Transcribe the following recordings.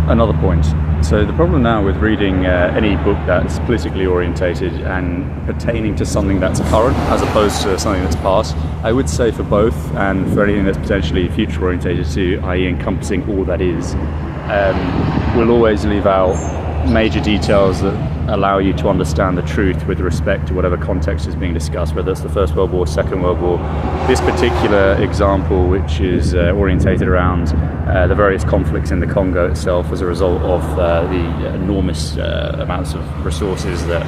another point. So the problem now with reading any book that's politically orientated and pertaining to something that's current as opposed to something that's past, I would say for both, and for anything that's potentially future orientated too, i.e. encompassing all that is, we'll always leave out major details that allow you to understand the truth with respect to whatever context is being discussed, whether it's the First World War, Second World War. This particular example, which is orientated around the various conflicts in the Congo itself as a result of the enormous amounts of resources that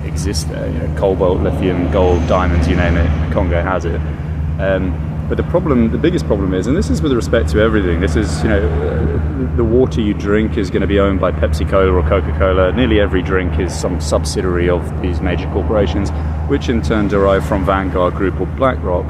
exist there, cobalt, lithium, gold, diamonds, you name it, Congo has it. But the biggest problem is, and this is with respect to everything, this is, the water you drink is going to be owned by Pepsi-Cola or Coca-Cola. Nearly every drink is some subsidiary of these major corporations, which in turn derive from Vanguard Group or BlackRock.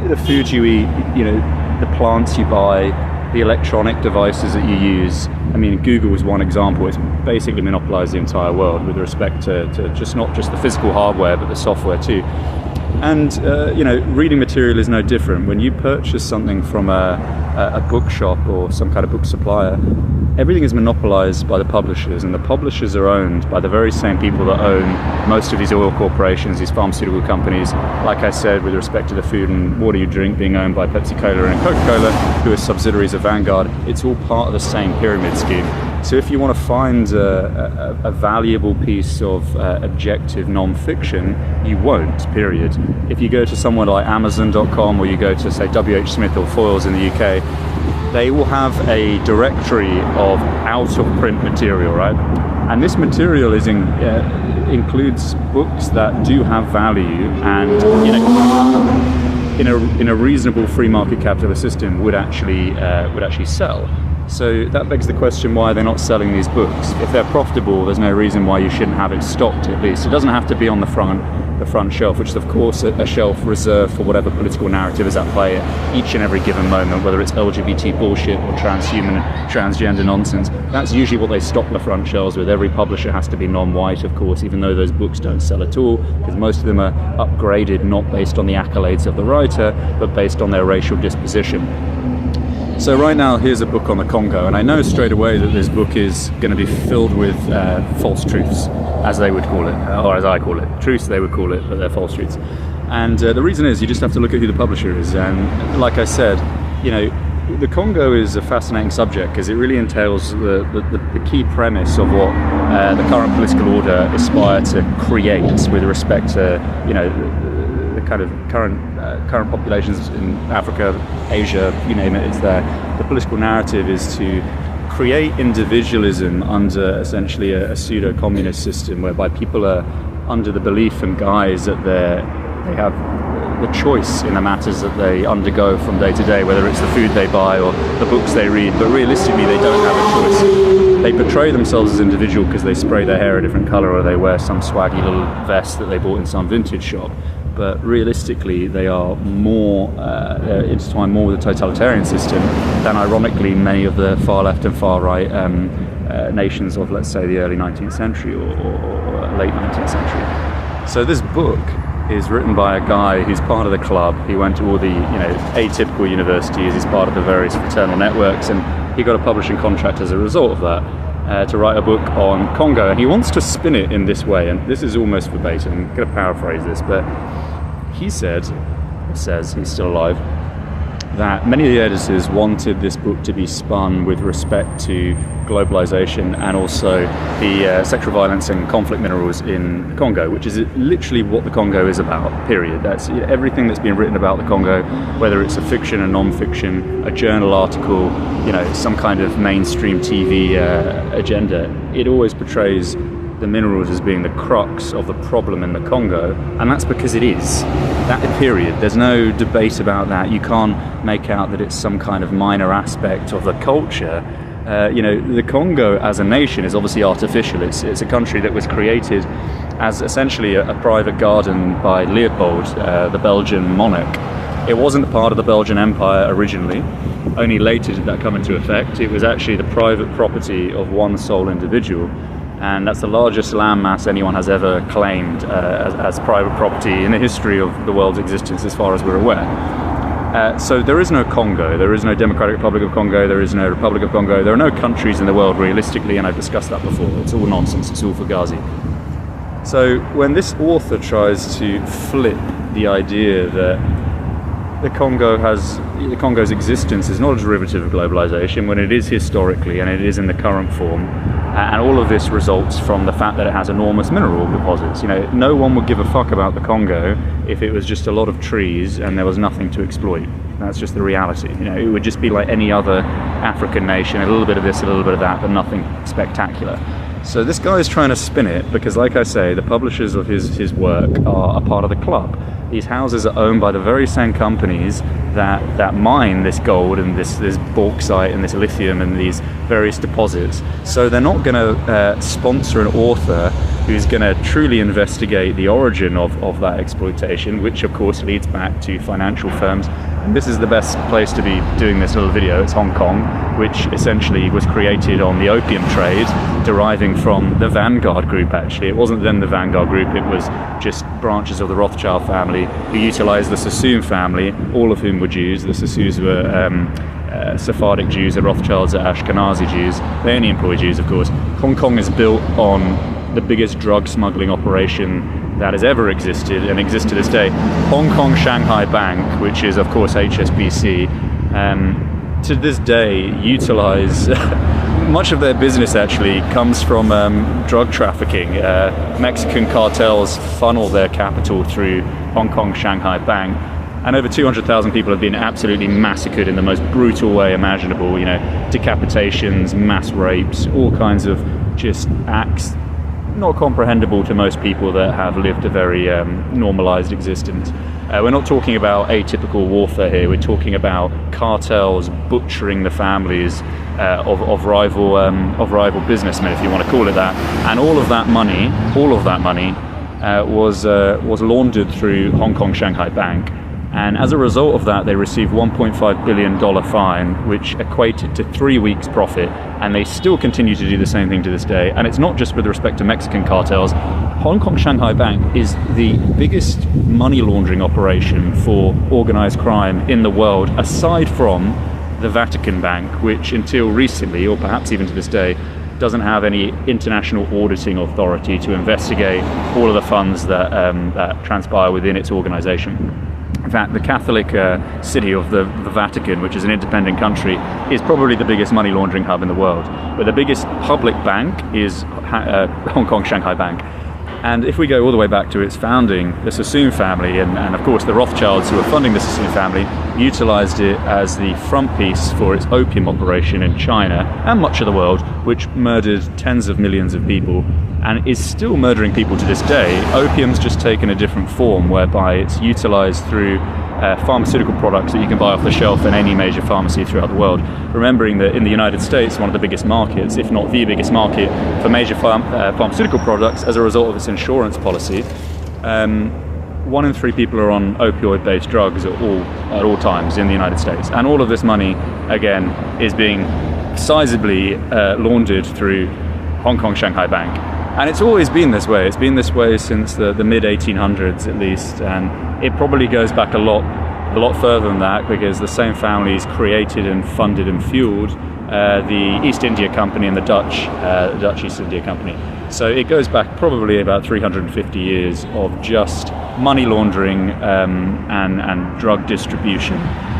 The food you eat, the plants you buy, the electronic devices that you use. I mean, Google is one example. It's basically monopolized the entire world with respect to just not just the physical hardware, but the software too. And, reading material is no different. When you purchase something from a bookshop or some kind of book supplier, everything is monopolized by the publishers, and the publishers are owned by the very same people that own most of these oil corporations, these pharmaceutical companies. Like I said, with respect to the food and water you drink being owned by Pepsi-Cola and Coca-Cola, who are subsidiaries of Vanguard, it's all part of the same pyramid scheme. So if you want to find a valuable piece of objective non-fiction, you won't, period. If you go to somewhere like Amazon.com, or you go to, say, WH Smith or Foyles in the UK, they will have a directory of out-of-print material, right? And this material includes books that do have value and, in a reasonable free market capitalist system would actually sell. So that begs the question, why they're not selling these books. If they're profitable, there's no reason why you shouldn't have it stocked at least. It doesn't have to be on the front shelf, which is of course a shelf reserved for whatever political narrative is at play at each and every given moment, whether it's LGBT bullshit or transgender nonsense. That's usually what they stock the front shelves with. Every publisher has to be non-white, of course, even though those books don't sell at all, because most of them are upgraded not based on the accolades of the writer, but based on their racial disposition. So right now, here's a book on the Congo, and I know straight away that this book is going to be filled with false truths, as they would call it, or as I call it. Truths they would call it, but they're false truths. And the reason is, you just have to look at who the publisher is. And like I said, the Congo is a fascinating subject because it really entails the key premise of what the current political order aspire to create with respect to, the kind of current populations in Africa, Asia, you name it, it's there. The political narrative is to create individualism under essentially a pseudo-communist system whereby people are under the belief and guise that they have the choice in the matters that they undergo from day to day, whether it's the food they buy or the books they read, but realistically they don't have a choice. They portray themselves as individual because they spray their hair a different color or they wear some swaggy little vest that they bought in some vintage shop. But realistically, they are more intertwined more with the totalitarian system than, ironically, many of the far left and far right nations of, let's say, the early 19th century or late 19th century. So this book is written by a guy who's part of the club. He went to all the atypical universities. He's part of the various fraternal networks, and he got a publishing contract as a result of that. To write a book on Congo, and he wants to spin it in this way, and this is almost verbatim. I'm going to paraphrase this, but he says, he's still alive, that many of the editors wanted this book to be spun with respect to globalization and also the sexual violence and conflict minerals in the Congo, which is literally what the Congo is about, period. That's everything that's been written about the Congo, whether it's a fiction, a non-fiction, a journal article, some kind of mainstream TV agenda. It always portrays the minerals as being the crux of the problem in the Congo, and that's because it is. That period. There's no debate about that. You can't make out that it's some kind of minor aspect of the culture. The Congo as a nation is obviously artificial. It's a country that was created as essentially a private garden by Leopold, the Belgian monarch. It wasn't part of the Belgian Empire originally. Only later did that come into effect. It was actually the private property of one sole individual. And that's the largest landmass anyone has ever claimed as private property in the history of the world's existence, as far as we're aware. So there is no Congo, there is no Democratic Republic of Congo, there is no Republic of Congo, there are no countries in the world realistically, and I've discussed that before. It's all nonsense, it's all fugazi. So when this author tries to flip the idea that the Congo's existence is not a derivative of globalization, when it is historically and it is in the current form, and all of this results from the fact that it has enormous mineral deposits. No one would give a fuck about the Congo if it was just a lot of trees and there was nothing to exploit. That's just the reality. It would just be like any other African nation, a little bit of this, a little bit of that, but nothing spectacular. So this guy is trying to spin it because, like I say, the publishers of his work are a part of the club. These houses are owned by the very same companies that mine this gold and this bauxite and this lithium and these various deposits. So they're not going to sponsor an author who's going to truly investigate the origin of that exploitation, which of course leads back to financial firms. And this is the best place to be doing this little video. It's Hong Kong, which essentially was created on the opium trade, deriving from the Vanguard Group, actually. It wasn't then the Vanguard Group, it was just branches of the Rothschild family who utilized the Sassoon family, all of whom were Jews. The Sassous were Sephardic Jews, the Rothschilds are Ashkenazi Jews. They only employ Jews, of course. Hong Kong is built on the biggest drug smuggling operation that has ever existed and exists to this day. Hong Kong Shanghai Bank, which is of course HSBC, to this day utilize much of their business actually comes from drug trafficking. Mexican cartels funnel their capital through Hong Kong Shanghai Bank, and over 200,000 people have been absolutely massacred in the most brutal way imaginable. Decapitations, mass rapes, all kinds of just acts not comprehensible to most people that have lived a very normalized existence. We're not talking about atypical warfare here. We're talking about cartels butchering the families of rival businessmen, if you want to call it that. And all of that money was laundered through Hong Kong Shanghai Bank. And as a result of that, they received $1.5 billion fine, which equated to 3 weeks' profit. And they still continue to do the same thing to this day. And it's not just with respect to Mexican cartels. Hong Kong Shanghai Bank is the biggest money laundering operation for organized crime in the world, aside from the Vatican Bank, which until recently, or perhaps even to this day, doesn't have any international auditing authority to investigate all of the funds that transpire within its organization. In fact, the Catholic city of the Vatican, which is an independent country, is probably the biggest money laundering hub in the world. But the biggest public bank is Hong Kong Shanghai Bank. And if we go all the way back to its founding, the Sassoon family and of course the Rothschilds who were funding the Sassoon family utilized it as the front piece for its opium operation in China and much of the world, which murdered tens of millions of people and is still murdering people to this day. Opium's just taken a different form, whereby it's utilized through pharmaceutical products that you can buy off the shelf in any major pharmacy throughout the world. Remembering that in the United States, one of the biggest markets, if not the biggest market for major pharmaceutical products, as a result of its insurance policy, 1 in 3 people are on opioid-based drugs at all times in the United States. And all of this money, again, is being sizably laundered through Hong Kong Shanghai Bank. And it's always been this way. It's been this way since the mid-1800s at least, and it probably goes back a lot further than that, because the same families created and funded and fueled the East India Company and the Dutch East India Company. So it goes back probably about 350 years of just money laundering and drug distribution.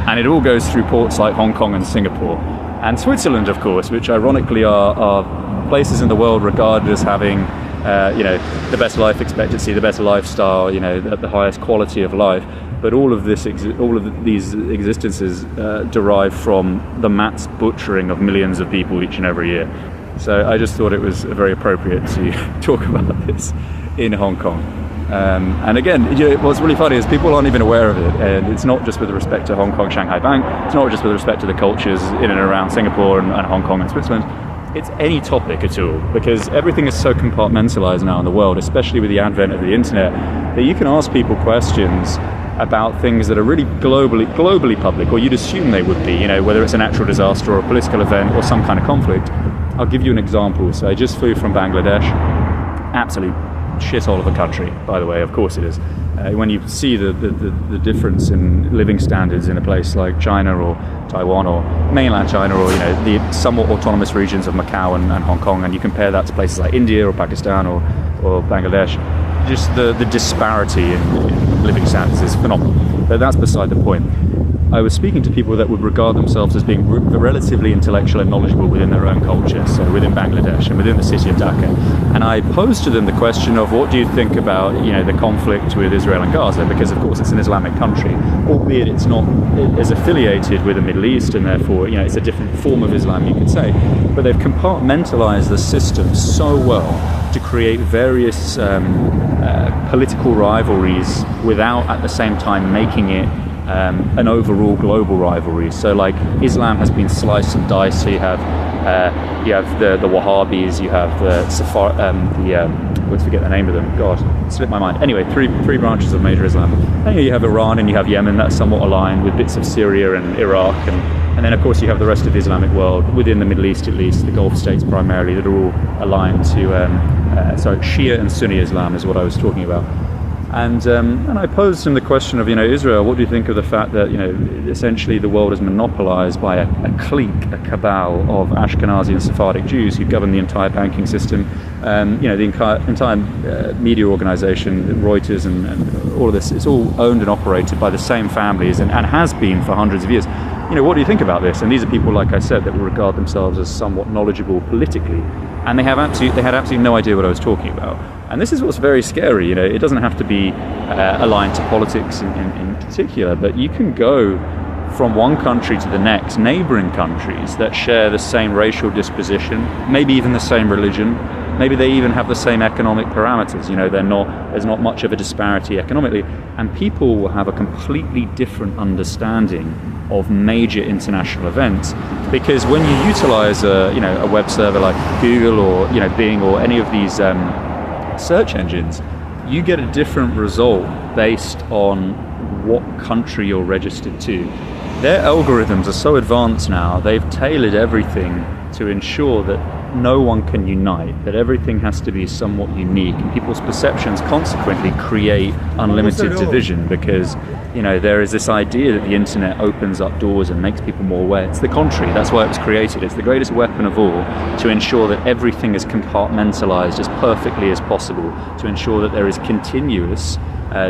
And it all goes through ports like Hong Kong and Singapore. And Switzerland, of course, which ironically are places in the world regarded as having the best life expectancy, the best lifestyle, the highest quality of life. But all of these existences derive from the mass butchering of millions of people each and every year. So I just thought it was very appropriate to talk about this in Hong Kong. And again, what's really funny is people aren't even aware of it, and it's not just with respect to Hong Kong Shanghai Bank, it's not just with respect to the cultures in and around Singapore and Hong Kong and Switzerland. It's any topic at all, because everything is so compartmentalized now in the world, especially with the advent of the internet, that you can ask people questions about things that are really globally public, or you'd assume they would be, whether it's a natural disaster or a political event or some kind of conflict. I'll give you an example. So I just flew from Bangladesh, absolute shithole of a country, by the way, of course it is. When you see the difference in living standards in a place like China or Taiwan or mainland China, or the somewhat autonomous regions of Macau and Hong Kong, and you compare that to places like India or Pakistan or Bangladesh, just the disparity in living standards is phenomenal. But that's beside the point. I was speaking to people that would regard themselves as being relatively intellectual and knowledgeable within their own culture, so within Bangladesh and within the city of Dhaka. And I posed to them the question of, what do you think about the conflict with Israel and Gaza? Because of course it's an Islamic country, albeit it's not as affiliated with the Middle East, and therefore it's a different form of Islam, you could say. But they've compartmentalized the system so well to create various political rivalries without at the same time making it an overall global rivalry. So like Islam has been sliced and diced. So you have the Wahhabis, you have the let's forget the name of them. God, slipped my mind. Anyway, three branches of major Islam. And you have Iran and you have Yemen. That's somewhat aligned with bits of Syria and Iraq, and then of course you have the rest of the Islamic world within the Middle East, at least the Gulf states primarily, that are all aligned to Shia and Sunni Islam is what I was talking about. And I posed him the question of, Israel, what do you think of the fact that, essentially the world is monopolized by a clique, a cabal of Ashkenazi and Sephardic Jews who govern the entire banking system, the entire media organization, Reuters and all of this, it's all owned and operated by the same families and has been for hundreds of years. What do you think about this? And these are people, like I said, that will regard themselves as somewhat knowledgeable politically. And they had absolutely no idea what I was talking about. And this is what's very scary. It doesn't have to be aligned to politics in particular, but you can go from one country to the next, neighboring countries that share the same racial disposition, maybe even the same religion, maybe they even have the same economic parameters. There's not much of a disparity economically, and people will have a completely different understanding of major international events, because when you utilize a web server like Google or Bing or any of these search engines, you get a different result based on what country you're registered to. Their algorithms are so advanced now, they've tailored everything to ensure that no one can unite, that everything has to be somewhat unique, and people's perceptions consequently create unlimited division, because there is this idea that the internet opens up doors and makes people more aware. It's the contrary. That's why it was created. It's the greatest weapon of all, to ensure that everything is compartmentalized as perfectly as possible, to ensure that there is continuous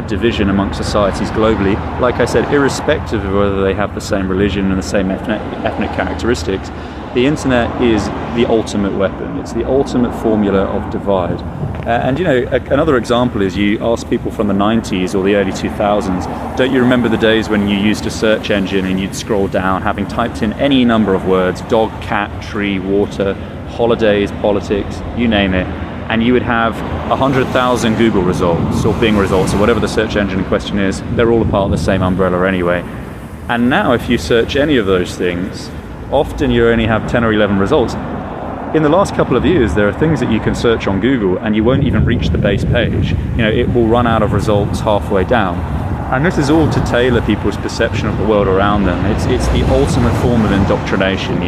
division amongst societies globally, like I said, irrespective of whether they have the same religion and the same ethnic characteristics. The internet is the ultimate weapon. It's the ultimate formula of divide. And another example is, you ask people from the 90s or the early 2000s, don't you remember the days when you used a search engine and you'd scroll down, having typed in any number of words, dog, cat, tree, water, holidays, politics, you name it, and you would have 100,000 Google results or Bing results or whatever the search engine in question is. They're all a part of the same umbrella anyway. And now if you search any of those things, often you only have 10 or 11 results. In the last couple of years, there are things that you can search on Google and you won't even reach the base page. It will run out of results halfway down. And this is all to tailor people's perception of the world around them. It's the ultimate form of indoctrination.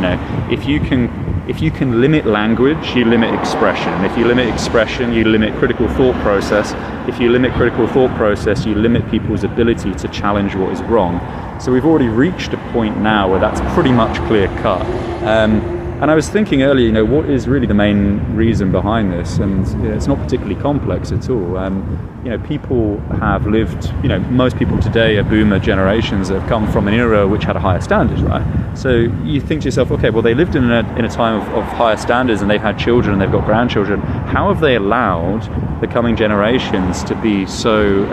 If you can limit language, you limit expression. If you limit expression, you limit critical thought process. If you limit critical thought process, you limit people's ability to challenge what is wrong. So we've already reached a point now where that's pretty much clear cut. And I was thinking earlier, what is really the main reason behind this? And it's not particularly complex at all. People have lived, most people today are boomer generations that have come from an era which had a higher standard, right? So you think to yourself, okay, well, they lived in a time of higher standards, and they've had children and they've got grandchildren. How have they allowed the coming generations to be so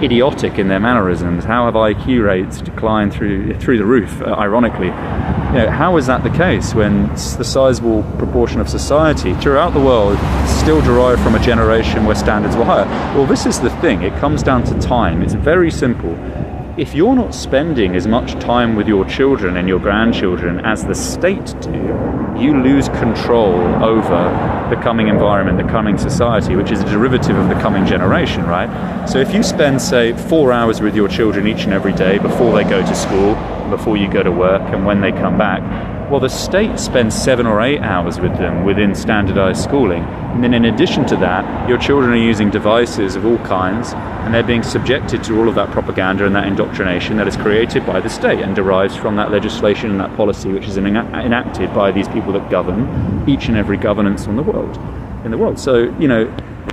idiotic in their mannerisms? How have IQ rates declined through the roof, ironically? How is that the case when the sizable proportion of society throughout the world still derived from a generation where standards were higher? Well, this is the thing. It comes down to time. It's very simple. If you're not spending as much time with your children and your grandchildren as the state do, you lose control over the coming environment, the coming society, which is a derivative of the coming generation, right? So if you spend, say, 4 hours with your children each and every day before they go to school, before you go to work, and when they come back, Well, the state spends 7 or 8 hours with them within standardized schooling. And then in addition to that, your children are using devices of all kinds, and they're being subjected to all of that propaganda and that indoctrination that is created by the state and derives from that legislation and that policy which is enacted by these people that govern each and every governance in the world. So,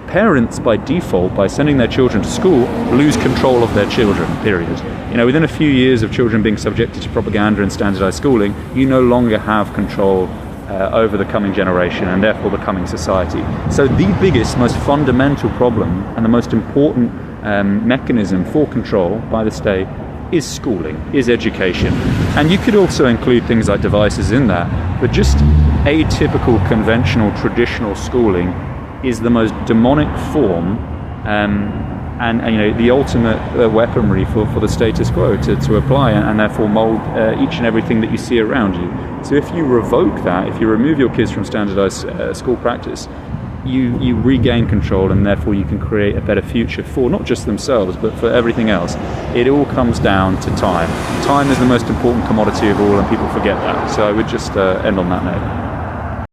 parents by default, by sending their children to school, lose control of their children, period. Within a few years of children being subjected to propaganda and standardized schooling, you no longer have control over the coming generation and therefore the coming society. So the biggest, most fundamental problem and the most important mechanism for control by the state is schooling, is education. And you could also include things like devices in that, but just atypical, conventional, traditional schooling is the most demonic form and the ultimate weaponry for the status quo to apply and therefore mold each and everything that you see around you. So if you revoke that, if you remove your kids from standardized school practice, you regain control, and therefore you can create a better future for not just themselves but for everything else. It all comes down to time. Time is the most important commodity of all, and people forget that. So I would just end on that note.